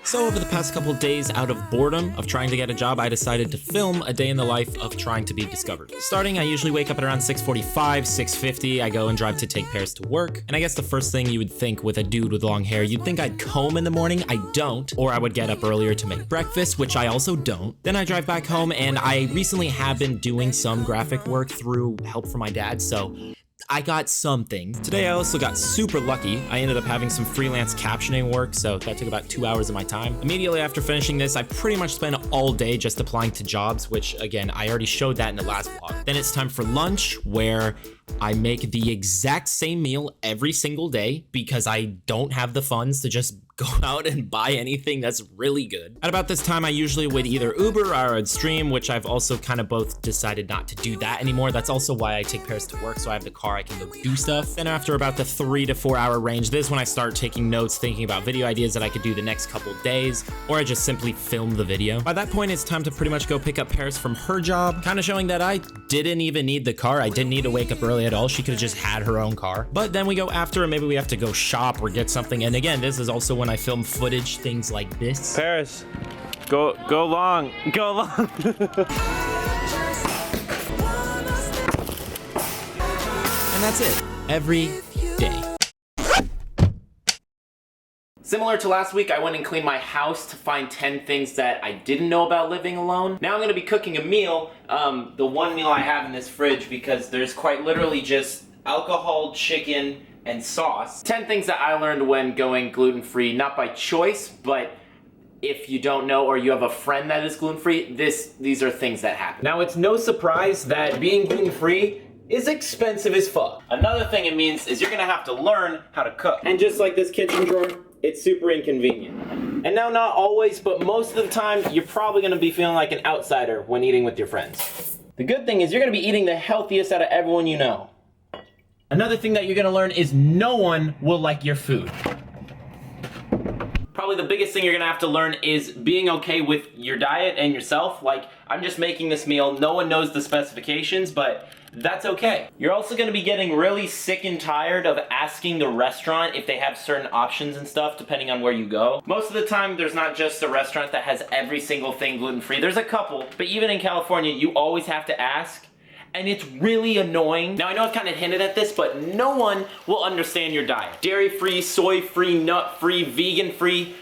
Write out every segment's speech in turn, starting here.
So over the past couple of days, out of boredom of trying to get a job, I decided to film a day in the life of trying to be discovered. Starting, I usually wake up at around 6:45, 6:50, I go and drive to take Paris to work. And I guess the first thing you would think with a dude with long hair, you'd think I'd comb in the morning, I don't. Or I would get up earlier to make breakfast, which I also don't. Then I drive back home, and I recently have been doing some graphic work through help from my dad, so I got something. Today I also got super lucky. I ended up having some freelance captioning work, so that took about 2 hours of my time. Immediately after finishing this, I pretty much spent all day just applying to jobs, which again, I already showed that in the last vlog. Then it's time for lunch, where I make the exact same meal every single day because I don't have the funds to just go out and buy anything that's really good. At about this time, I usually would either Uber or I'd stream, which I've also kind of both decided not to do that anymore. That's also why I take Paris to work, so I have the car, I can go do stuff. Then after about the 3 to 4 hour range, this is when I start taking notes, thinking about video ideas that I could do the next couple days, or I just simply film the video. By that point, it's time to pretty much go pick up Paris from her job, kind of showing that I didn't even need the car. I didn't need to wake up early at all. She could have just had her own car. But then we go after, and maybe we have to go shop or get something. And again, this is also when I film footage, things like this. Paris, go long. And that's it, every day. Similar to last week, I went and cleaned my house to find 10 things that I didn't know about living alone. Now I'm gonna be cooking a meal, the one meal I have in this fridge, because there's quite literally just alcohol, chicken, and sauce. 10 things that I learned when going gluten-free, not by choice, but if you don't know or you have a friend that is gluten-free, these are things that happen. Now, it's no surprise that being gluten-free is expensive as fuck. Another thing it means is you're gonna have to learn how to cook. And just like this kitchen drawer, it's super inconvenient. And now, not always, but most of the time, you're probably gonna be feeling like an outsider when eating with your friends. The good thing is you're gonna be eating the healthiest out of everyone you know. Another thing that you're gonna learn is no one will like your food. Probably the biggest thing you're gonna have to learn is being okay with your diet and yourself. Like, I'm just making this meal, no one knows the specifications, but that's okay. You're also gonna be getting really sick and tired of asking the restaurant if they have certain options and stuff, depending on where you go. Most of the time, there's not just a restaurant that has every single thing gluten-free. There's a couple, but even in California, you always have to ask. And it's really annoying. Now, I know I've kind of hinted at this, but no one will understand your diet. Dairy-free, soy-free, nut-free, vegan-free,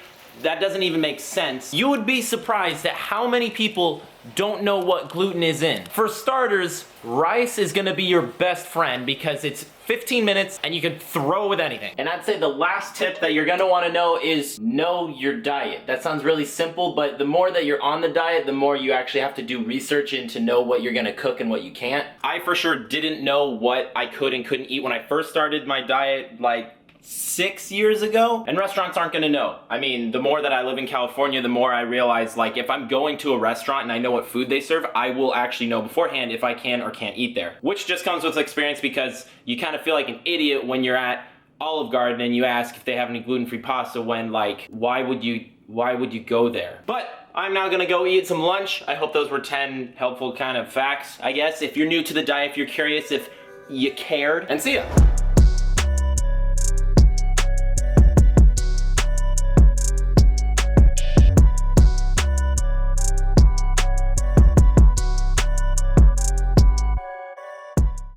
that doesn't even make sense. You would be surprised at how many people don't know what gluten is in. For starters, rice is gonna be your best friend because it's 15 minutes and you can throw with anything. And I'd say the last tip that you're gonna wanna know is know your diet. That sounds really simple, but the more that you're on the diet, the more you actually have to do research in to know what you're gonna cook and what you can't. I for sure didn't know what I could and couldn't eat when I first started my diet, like 6 years ago, and restaurants aren't gonna know. I mean, the more that I live in California, the more I realize, like, if I'm going to a restaurant and I know what food they serve, I will actually know beforehand if I can or can't eat there. Which just comes with experience, because you kind of feel like an idiot when you're at Olive Garden and you ask if they have any gluten-free pasta when, like, why would you go there? But I'm now gonna go eat some lunch. I hope those were 10 helpful kind of facts, I guess. If you're new to the diet, if you're curious, if you cared, and see ya.